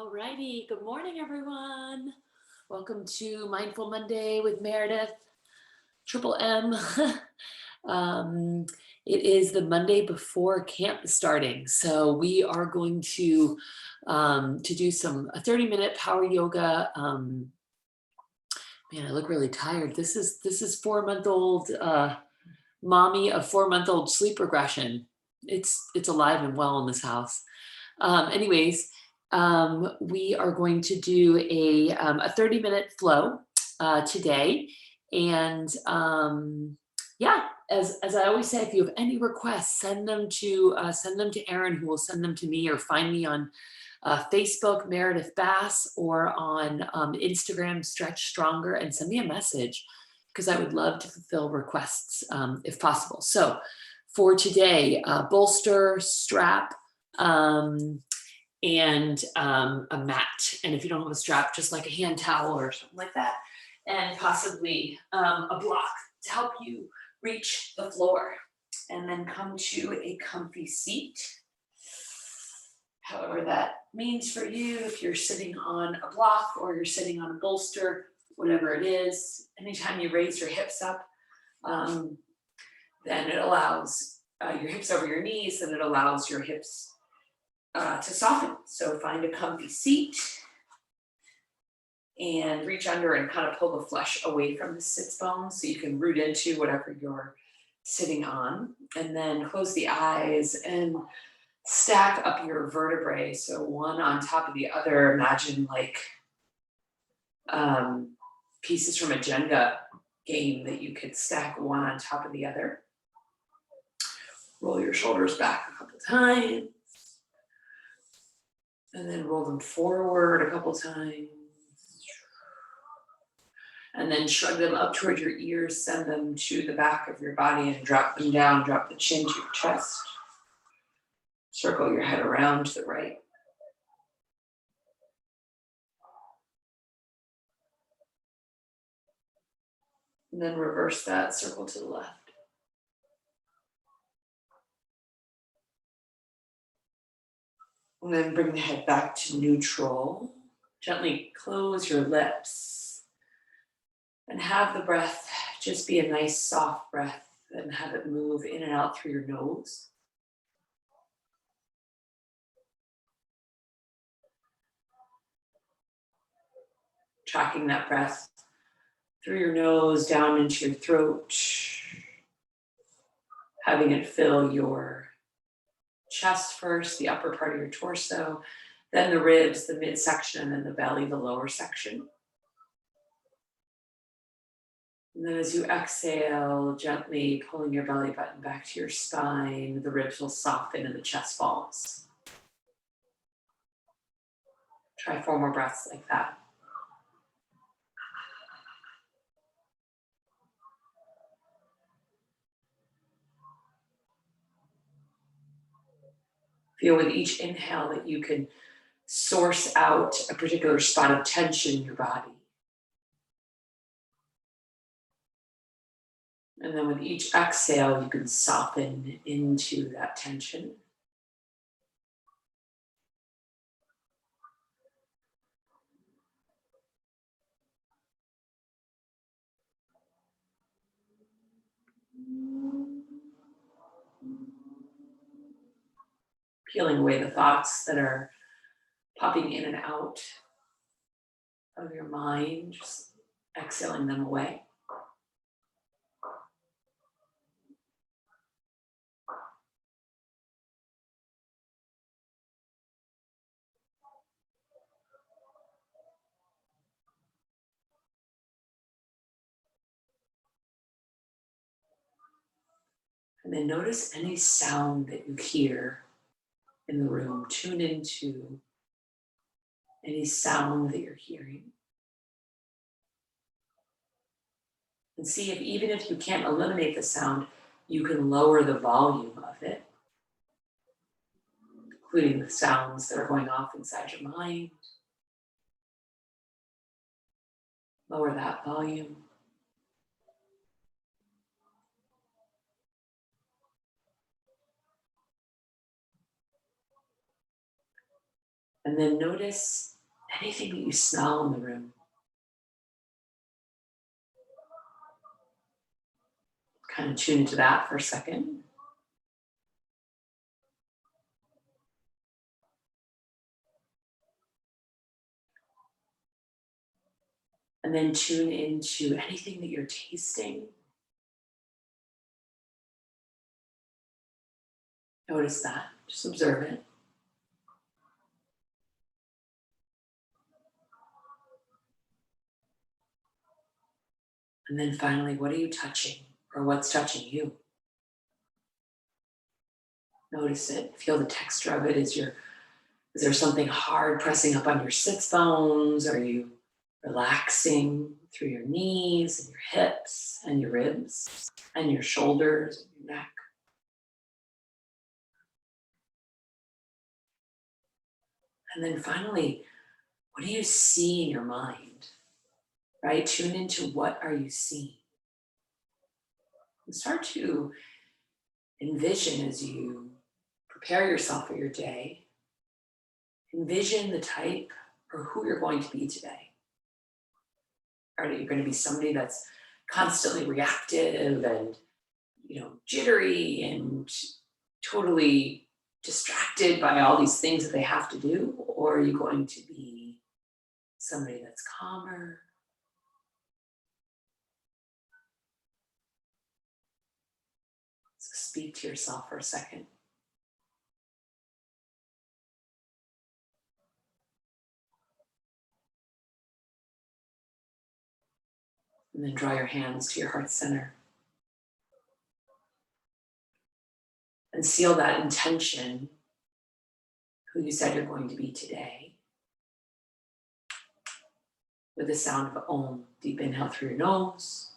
Alrighty, good morning everyone. Welcome to Mindful Monday with Meredith, Triple M. It is the Monday before camp is starting, so we are going to do a 30-minute power yoga. Man, I look really tired. This is 4-month-old mommy of 4-month-old sleep regression. It's alive and well in this house. Anyways. We are going to do a 30-minute flow today. And yeah, as I always say, if you have any requests, send them to Erinne, who will send them to me, or find me on Facebook, Meredith Bass, or on Instagram, Stretch Stronger, and send me a message because I would love to fulfill requests if possible. So for today, bolster, strap, and a mat. And if you don't have a strap, just like a hand towel or something like that, and possibly a block to help you reach the floor. And then come to a comfy seat, however that means for you. If you're sitting on a block or you're sitting on a bolster, whatever it is, anytime you raise your hips up, then it allows your hips over your knees, and it allows your hips to soften. So find a comfy seat and reach under and kind of pull the flesh away from the sits bones so you can root into whatever you're sitting on. And then close the eyes and stack up your vertebrae. So one on top of the other. Imagine like pieces from a Jenga game that you could stack one on top of the other. Roll your shoulders back a couple times. And then roll them forward a couple times. And then shrug them up toward your ears, send them to the back of your body and drop them down, drop the chin to your chest. Circle your head around to the right. And then reverse that, circle to the left. And then bring the head back to neutral. Gently close your lips and have the breath just be a nice soft breath, and have it move in and out through your nose. Tracking that breath through your nose down into your throat, having it fill your chest first, the upper part of your torso, then the ribs, the midsection, and then the belly, the lower section. And then as you exhale, gently pulling your belly button back to your spine, the ribs will soften and the chest falls. Try 4 more breaths like that. Feel with each inhale that you can source out a particular spot of tension in your body. And then with each exhale, you can soften into that tension. Peeling away the thoughts that are popping in and out of your mind, just exhaling them away. And then notice any sound that you hear in the room. Tune into any sound that you're hearing. And see if, even if you can't eliminate the sound, you can lower the volume of it, including the sounds that are going off inside your mind. Lower that volume. And then notice anything that you smell in the room. Kind of tune into that for a second. And then tune into anything that you're tasting. Notice that, just observe it. And then finally, what are you touching or what's touching you? Notice it, feel the texture of it. Is there something hard pressing up on your sits bones? Are you relaxing through your knees and your hips and your ribs and your shoulders and your neck? And then finally, what do you see in your mind? Right? Tune into what are you seeing? And start to envision as you prepare yourself for your day. Envision the type or who you're going to be today. Are you going to be somebody that's constantly reactive and, jittery and totally distracted by all these things that they have to do? Or are you going to be somebody that's calmer? So speak to yourself for a second. And then draw your hands to your heart center. And seal that intention, who you said you're going to be today, with the sound of Om. Deep inhale through your nose.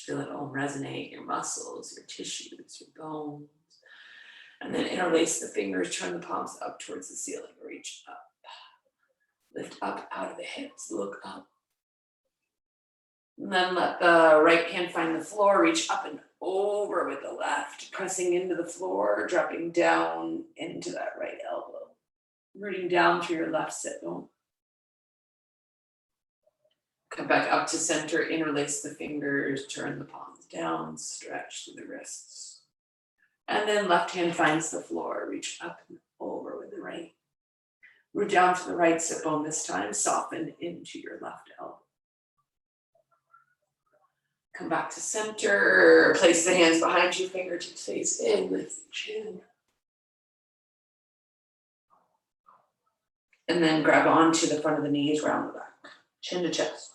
Feel it Om resonate in your muscles, your tissues, your bones. And then interlace the fingers, turn the palms up towards the ceiling, reach up. Lift up out of the hips, look up. And then let the right hand find the floor, reach up and over with the left, pressing into the floor, dropping down into that right elbow. Rooting down through your left sit bone. Come back up to center, interlace the fingers, turn the palms down, stretch through the wrists. And then left hand finds the floor, reach up and over with the right. Root down to the right sit bone this time, soften into your left elbow. Come back to center, place the hands behind you, fingertips face in, lift the chin. And then grab onto the front of the knees, round the back, chin to chest.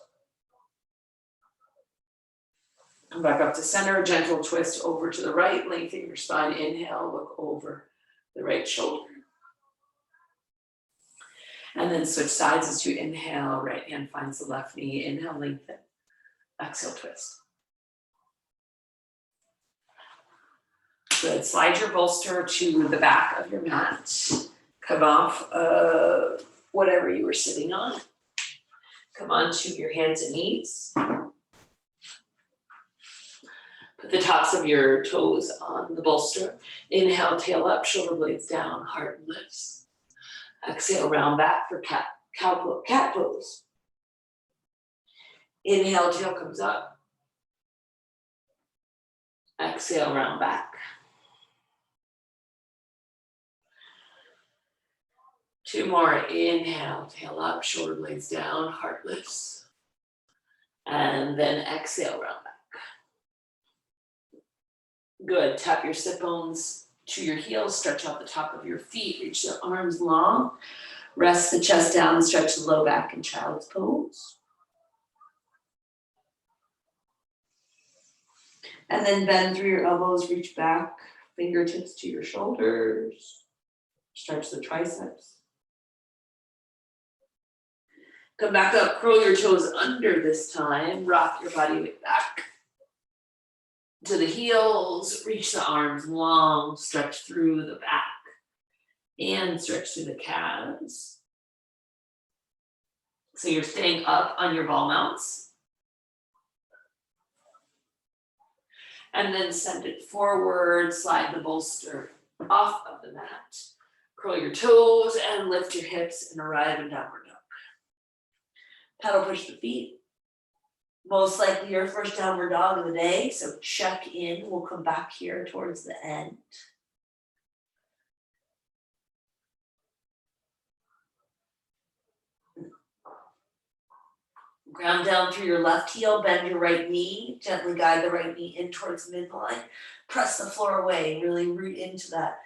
Come back up to center, gentle twist over to the right, lengthen your spine, inhale, look over the right shoulder. And then switch sides as you inhale, right hand finds the left knee, inhale, lengthen, exhale, twist. Good, slide your bolster to the back of your mat. Come off of whatever you were sitting on. Come onto your hands and knees. Put the tops of your toes on the bolster. Inhale, tail up, shoulder blades down, heart lifts. Exhale, round back for cat pose. Inhale, tail comes up. Exhale, round back. Two more. Inhale, tail up, shoulder blades down, heart lifts. And then exhale, round back. Good. Tap your sit bones to your heels, stretch out the top of your feet, reach the arms long. Rest the chest down, stretch the low back in child's pose. And then bend through your elbows, reach back, fingertips to your shoulders. Stretch the triceps. Come back up, curl your toes under this time, rock your body weight back to the heels, reach the arms long, stretch through the back. And stretch through the calves. So you're staying up on your ball mounts. And then send it forward, slide the bolster off of the mat. Curl your toes and lift your hips and arrive in downward dog. Pedal push the feet. Most likely your first downward dog of the day, so check in. We'll come back here towards the end. Ground down through your left heel, bend your right knee, gently guide the right knee in towards midline. Press the floor away, really root into that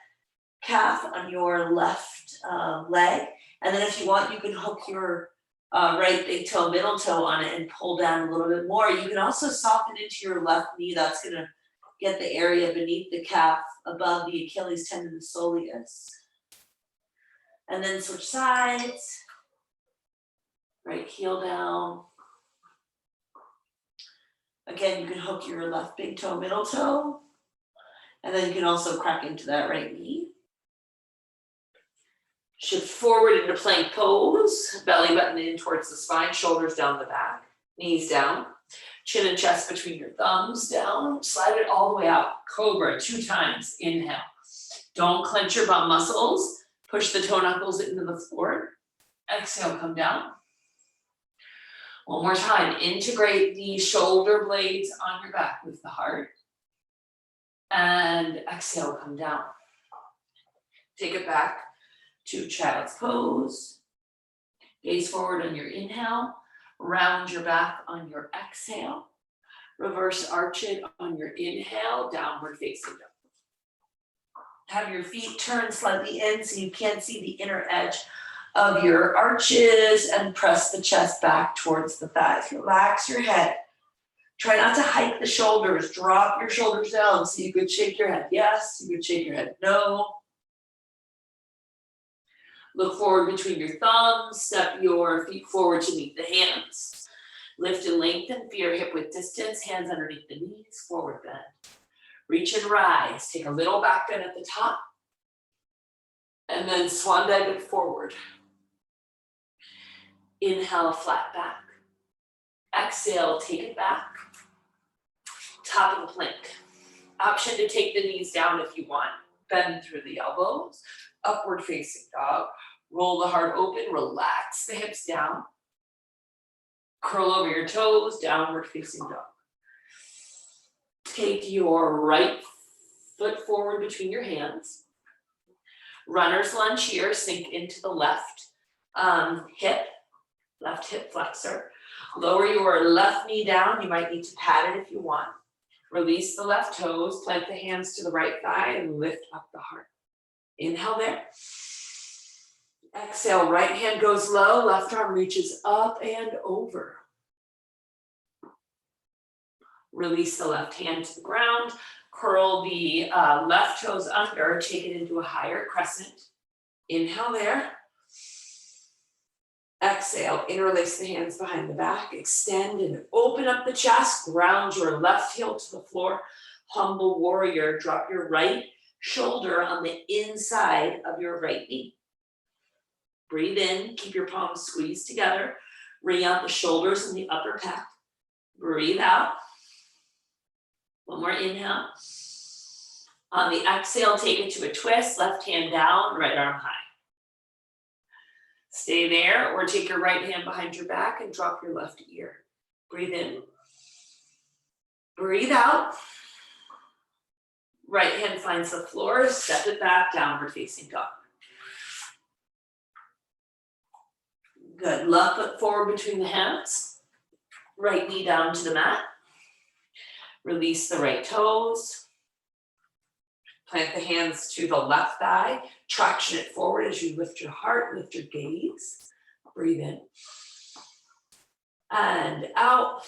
calf on your left leg. And then if you want, you can hook your right big toe, middle toe on it and pull down a little bit more. You can also soften into your left knee. That's gonna get the area beneath the calf above the Achilles tendon, the soleus. And then switch sides. Right heel down. Again, you can hook your left big toe, middle toe. And then you can also crack into that right knee. Shift forward into plank pose. Belly button in towards the spine, shoulders down the back, knees down. Chin and chest between your thumbs down. Slide it all the way out. Cobra 2 times. Inhale. Don't clench your bum muscles. Push the toe knuckles into the floor. Exhale, come down. One more time. Integrate the shoulder blades on your back with the heart. And exhale, come down. Take it back to child's pose. Gaze forward on your inhale. Round your back on your exhale. Reverse arch it on your inhale. Downward facing dog. Have your feet turn slightly in so you can't see the inner edge of your arches, and press the chest back towards the thighs. Relax your head. Try not to hike the shoulders. Drop your shoulders down so you could shake your head yes, you could shake your head no. Look forward between your thumbs. Step your feet forward to meet the hands. Lift and lengthen for your hip width distance. Hands underneath the knees. Forward bend. Reach and rise. Take a little back bend at the top. And then swan dive it forward. Inhale, flat back. Exhale, take it back. Top of the plank. Option to take the knees down if you want. Bend through the elbows. Upward facing dog. Roll the heart open. Relax the hips down. Curl over your toes. Downward facing dog. Take your right foot forward between your hands. Runner's lunge here. Sink into the left hip. Left hip flexor. Lower your left knee down. You might need to pat it if you want. Release the left toes. Plant the hands to the right thigh and lift up the heart. Inhale there. Exhale, right hand goes low. Left arm reaches up and over. Release the left hand to the ground. Curl the left toes under. Take it into a higher crescent. Inhale there. Exhale, interlace the hands behind the back, extend and open up the chest, ground your left heel to the floor, humble warrior, drop your right shoulder on the inside of your right knee. Breathe in, keep your palms squeezed together, bring out the shoulders and the upper back. Breathe out. One more inhale. On the exhale, take it to a twist, left hand down, right arm high. Stay there, or take your right hand behind your back and drop your left ear. Breathe in. Breathe out. Right hand finds the floor, step it back, downward facing dog. Good, left foot forward between the hands. Right knee down to the mat. Release the right toes. Plant the hands to the left thigh. Traction it forward as you lift your heart, lift your gaze. Breathe in. And out.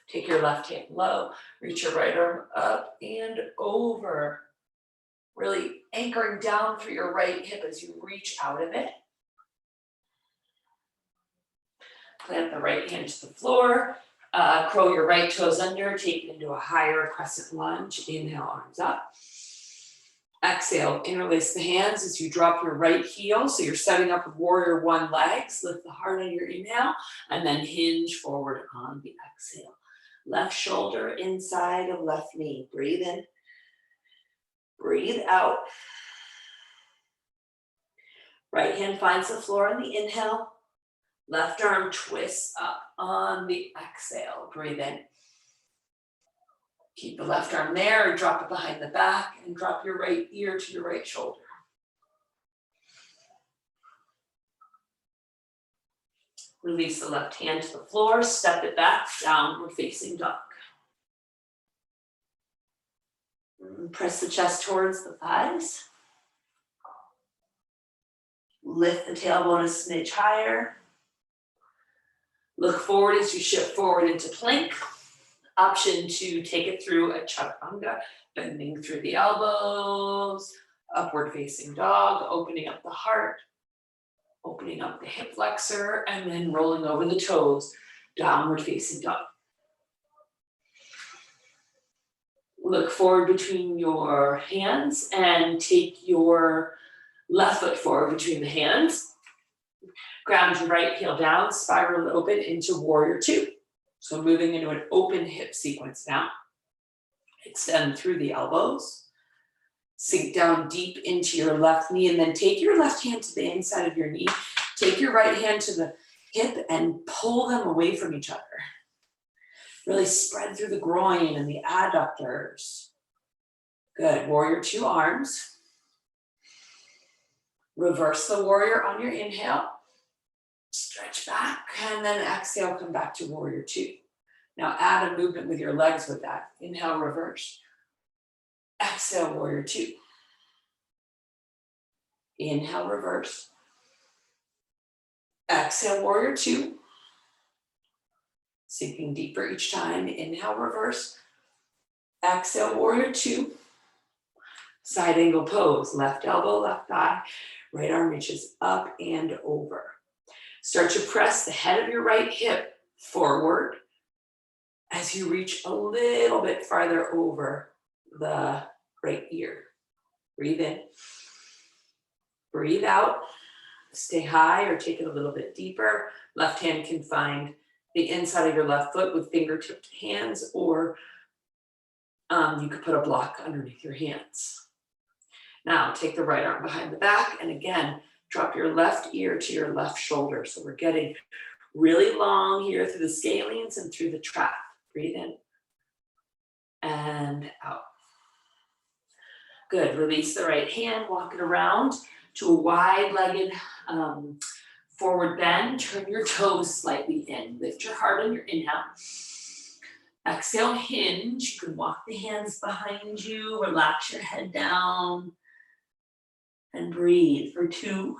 Take your left hand low. Reach your right arm up and over. Really anchoring down through your right hip as you reach out of it. Plant the right hand to the floor. Curl your right toes under, take it into a higher crescent lunge. Inhale, arms up. Exhale, interlace the hands as you drop your right heel. So you're setting up with warrior one legs. Lift the heart on your inhale and then hinge forward on the exhale. Left shoulder inside of left knee. Breathe in. Breathe out. Right hand finds the floor on the inhale. Left arm twists up on the exhale. Breathe in. Keep the left arm there, drop it behind the back, and drop your right ear to your right shoulder. Release the left hand to the floor, step it back, downward facing dog. Press the chest towards the thighs. Lift the tailbone a smidge higher. Look forward as you shift forward into plank. Option to take it through a chaturanga, bending through the elbows, upward facing dog, opening up the heart, opening up the hip flexor, and then rolling over the toes, downward facing dog. Look forward between your hands and take your left foot forward between the hands. Ground your right heel down, spiral it open into warrior two. So moving into an open hip sequence now. Extend through the elbows. Sink down deep into your left knee and then take your left hand to the inside of your knee. Take your right hand to the hip and pull them away from each other. Really spread through the groin and the adductors. Good, warrior two arms. Reverse the warrior on your inhale. Stretch back and then exhale, come back to warrior two. Now add a movement with your legs with that. Inhale, reverse. Exhale, warrior two. Inhale, reverse. Exhale, warrior two. Sinking deeper each time. Inhale, reverse. Exhale, warrior two. Side angle pose. Left elbow, left thigh. Right arm reaches up and over. Start to press the head of your right hip forward as you reach a little bit farther over the right ear. Breathe in. Breathe out. Stay high or take it a little bit deeper. Left hand can find the inside of your left foot with fingertipped hands, or you could put a block underneath your hands. Now take the right arm behind the back and again, drop your left ear to your left shoulder. So we're getting really long here through the scalenes and through the trap. Breathe in and out. Good, release the right hand, walk it around to a wide-legged forward bend. Turn your toes slightly in. Lift your heart on your inhale. Exhale, hinge. You can walk the hands behind you, relax your head down, and breathe for 2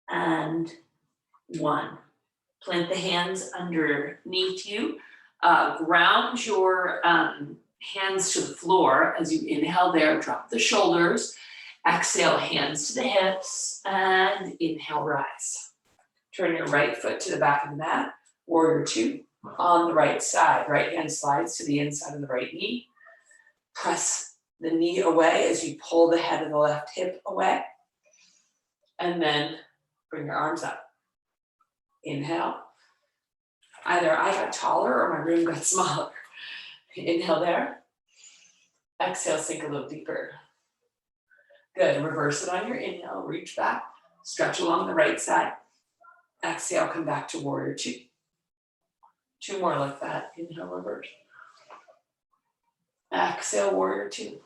and 1. Plant the hands underneath you. Ground your hands to the floor as you inhale there. Drop the shoulders. Exhale, hands to the hips, and inhale, rise. Turn your right foot to the back of the mat. Warrior two on the right side. Right hand slides to the inside of the right knee. Press the knee away as you pull the head of the left hip away. And then bring your arms up. Inhale. Either I got taller or my room got smaller. Inhale there. Exhale, sink a little deeper. Good, reverse it on your inhale. Reach back, stretch along the right side. Exhale, come back to warrior two. 2 more like that. Inhale, reverse. Exhale, warrior two.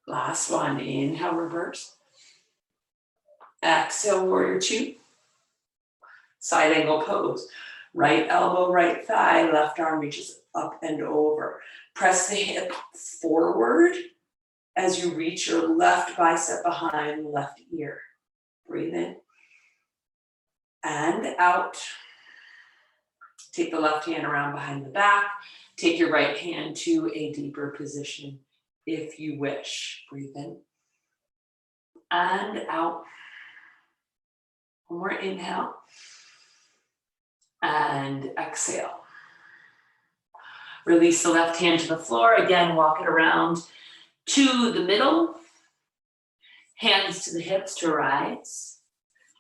Last one. Inhale, reverse. Exhale, warrior two. Side angle pose. Right elbow, right thigh, left arm reaches up and over. Press the hip forward as you reach your left bicep behind left ear. Breathe in and out. Take the left hand around behind the back. Take your right hand to a deeper position if you wish. Breathe in and out. One more inhale and exhale. Release the left hand to the floor. Again, walk it around to the middle. Hands to the hips to rise.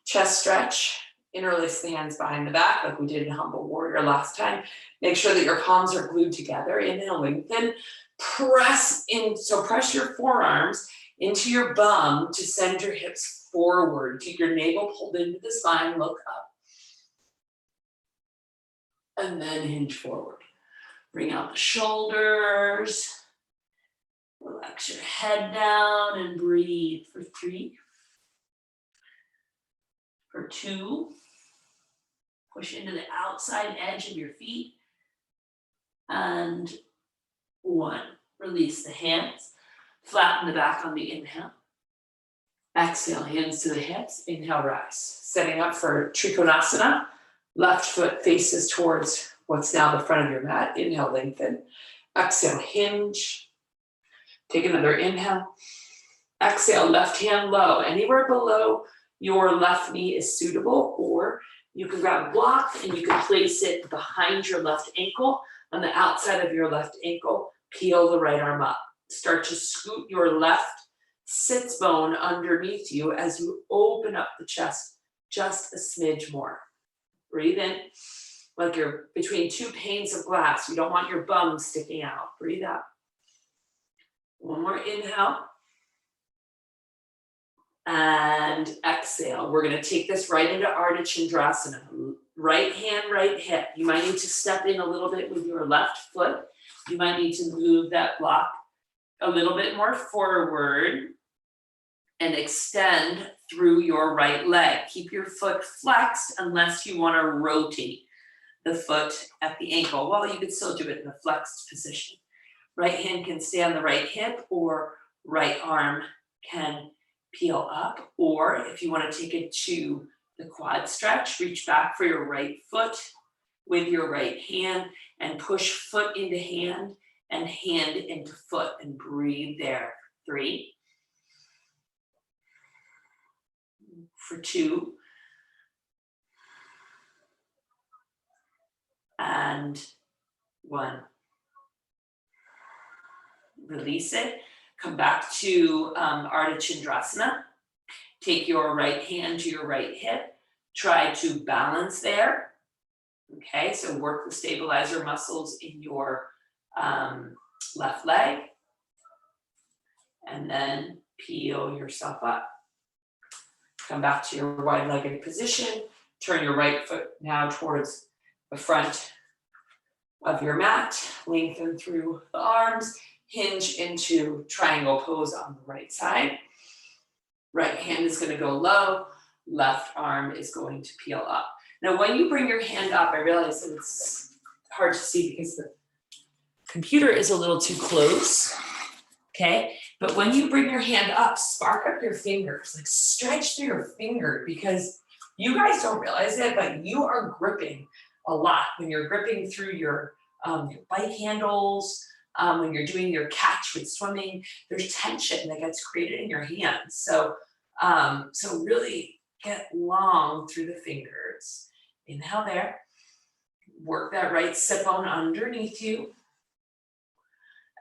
Chest stretch. Interlace the hands behind the back like we did in Humble Warrior last time. Make sure that your palms are glued together. Inhale, lengthen. Press in, so press your forearms into your bum to send your hips forward. Keep your navel pulled into the spine, look up. And then hinge forward. Bring out the shoulders. Relax your head down and breathe for 3. For 2. Push into the outside edge of your feet. And 1. Release the hands. Flatten the back on the inhale. Exhale, hands to the hips. Inhale, rise. Setting up for Trikonasana. Left foot faces towards what's now the front of your mat. Inhale, lengthen. Exhale, hinge. Take another inhale. Exhale, left hand low. Anywhere below your left knee is suitable, or you can grab a block and you can place it behind your left ankle. On the outside of your left ankle, peel the right arm up. Start to scoot your left sits bone underneath you as you open up the chest just a smidge more. Breathe in like you're between 2 panes of glass. You don't want your bum sticking out. Breathe out. 1 more inhale. And exhale. We're going to take this right into Ardha Chandrasana. Right hand, right hip. You might need to step in a little bit with your left foot. You might need to move that block a little bit more forward and extend through your right leg. Keep your foot flexed unless you want to rotate the foot at the ankle. Well, you can still do it in a flexed position. Right hand can stay on the right hip, or right arm can peel up. Or if you want to take it to the quad stretch, reach back for your right foot with your right hand and push foot into hand and hand into foot, and breathe there. 3. For 2. And 1. Release it. Come back to Ardha Chandrasana. Take your right hand to your right hip. Try to balance there. Okay, so work the stabilizer muscles in your left leg. And then peel yourself up. Come back to your wide-legged position. Turn your right foot now towards the front of your mat. Lengthen through the arms. Hinge into triangle pose on the right side. Right hand is going to go low. Left arm is going to peel up. Now, when you bring your hand up, I realize that it's hard to see because the computer is a little too close. Okay, but when you bring your hand up, spark up your fingers, like stretch through your finger, because you guys don't realize it, but you are gripping a lot when you're gripping through your bike handles, when you're doing your catch with swimming. There's tension that gets created in your hands. So really get long through the fingers. Inhale there. Work that right sit bone underneath you.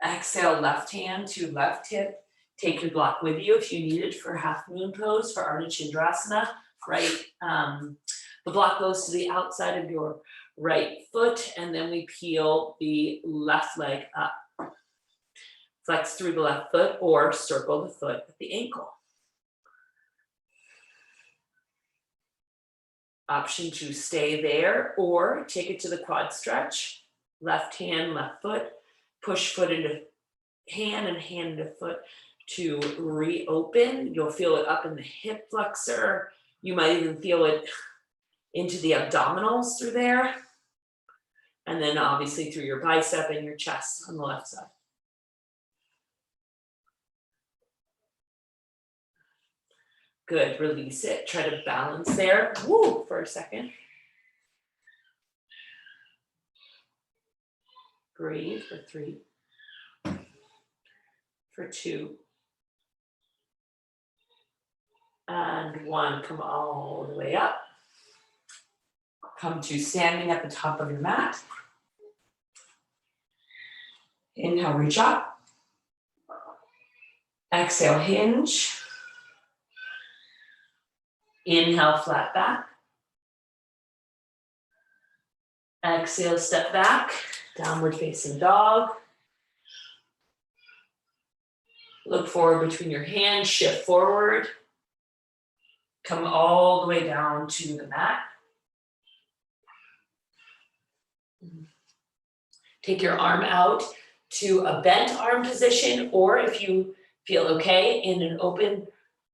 Exhale, left hand to left hip. Take your block with you if you need it for half moon pose for Ardha Chandrasana. Right, the block goes to the outside of your right foot, and then we peel the left leg up. Flex through the left foot or circle the foot at the ankle. Option to stay there or take it to the quad stretch. Left hand, left foot. Push foot into hand and hand into foot to reopen. You'll feel it up in the hip flexor. You might even feel it into the abdominals through there. And then obviously through your bicep and your chest on the left side. Good, release it. Try to balance there. Woo, for a second. Breathe for 3. For 2. And 1. Come all the way up. Come to standing at the top of your mat. Inhale, reach up. Exhale, hinge. Inhale, flat back. Exhale, step back. Downward facing dog. Look forward between your hands, shift forward. Come all the way down to the mat. Take your arm out to a bent arm position, or if you feel okay, in an open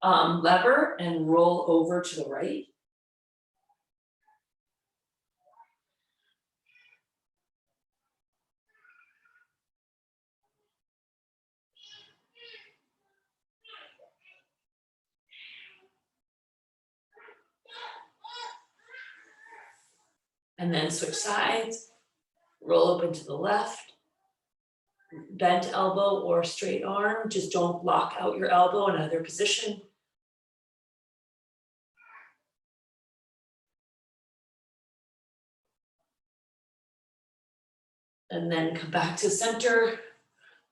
lever, and roll over to the right. And then switch sides, roll open to the left, bent elbow or straight arm, just don't lock out your elbow in either position. And then come back to center.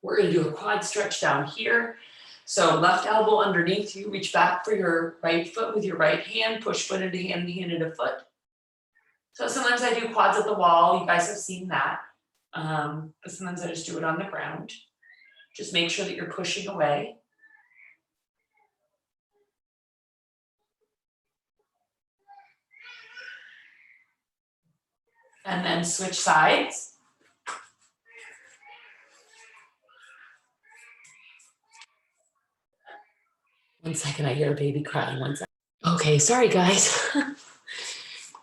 We're gonna do a quad stretch down here. So left elbow underneath you, reach back for your right foot with your right hand, push foot into hand into foot. So sometimes I do quads at the wall, you guys have seen that. But sometimes I just do it on the ground. Just make sure that you're pushing away. And then switch sides. One second, I hear a baby crying, one second. Okay, sorry guys.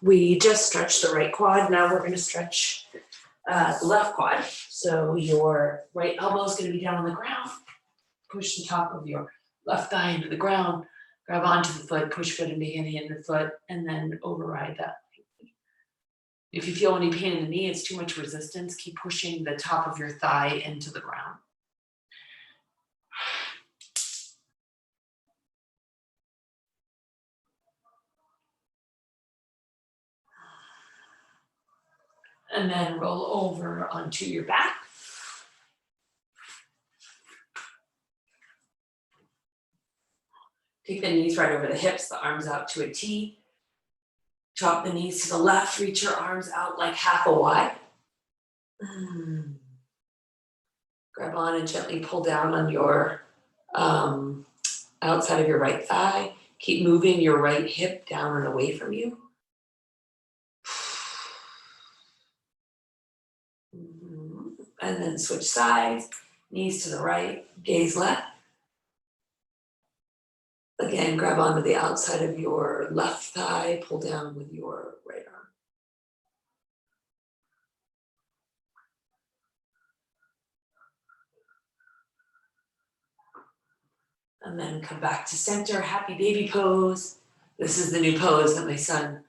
We just stretched the right quad, now we're gonna stretch the left quad. So your right elbow is gonna be down on the ground. Push the top of your left thigh into the ground, grab onto the foot, push foot into hand into foot, and then override that. If you feel any pain in the knee, it's too much resistance, keep pushing the top of your thigh into the ground. And then roll over onto your back. Take the knees right over the hips, the arms out to a T. Drop the knees to the left, reach your arms out like half a Y. Grab on and gently pull down on your outside of your right thigh. Keep moving your right hip down and away from you. And then switch sides, knees to the right, gaze left. Again, grab onto the outside of your left thigh, pull down with your right arm. And then come back to center, happy baby pose. This is the new pose that my son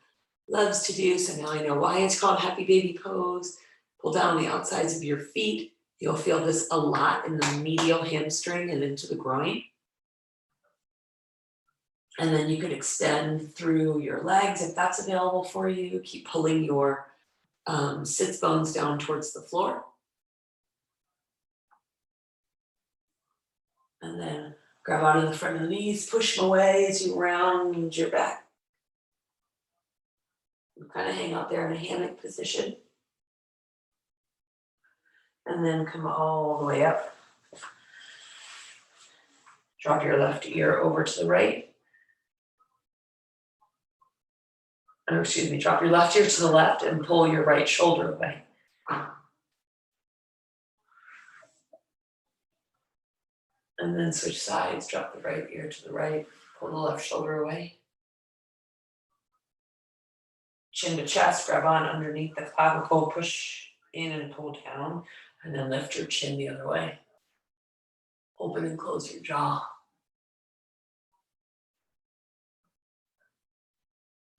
loves to do, so now I know why it's called happy baby pose. Pull down the outsides of your feet. You'll feel this a lot in the medial hamstring and into the groin. And then you can extend through your legs if that's available for you. Keep pulling your sits bones down towards the floor. And then grab onto the front of the knees, push them away as you round your back. You kind of hang out there in a hammock position. And then come all the way up. Drop your left ear over to the right. Or excuse me, drop your left ear to the left and pull your right shoulder away. And then switch sides, drop the right ear to the right, pull the left shoulder away. Chin to chest, grab on underneath the clavicle, push in and pull down, and then lift your chin the other way. Open and close your jaw.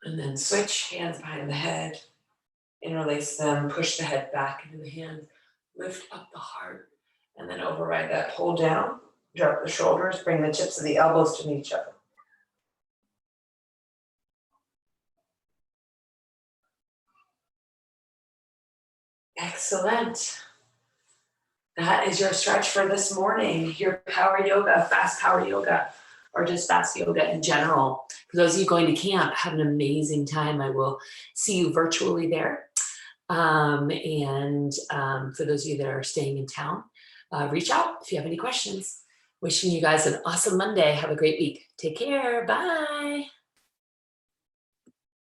And then switch, hands behind the head, interlace them, push the head back into the hands, lift up the heart, and then override that, pull down, drop the shoulders, bring the tips of the elbows to meet each other. Excellent. that is your stretch for this morning, your power yoga, fast power yoga, or just fast yoga in general. For those of you going to camp, have an amazing time. I will see you virtually there. For those of you that are staying in town, reach out if you have any questions. Wishing you guys an awesome Monday. Have a great week. Take care. Bye.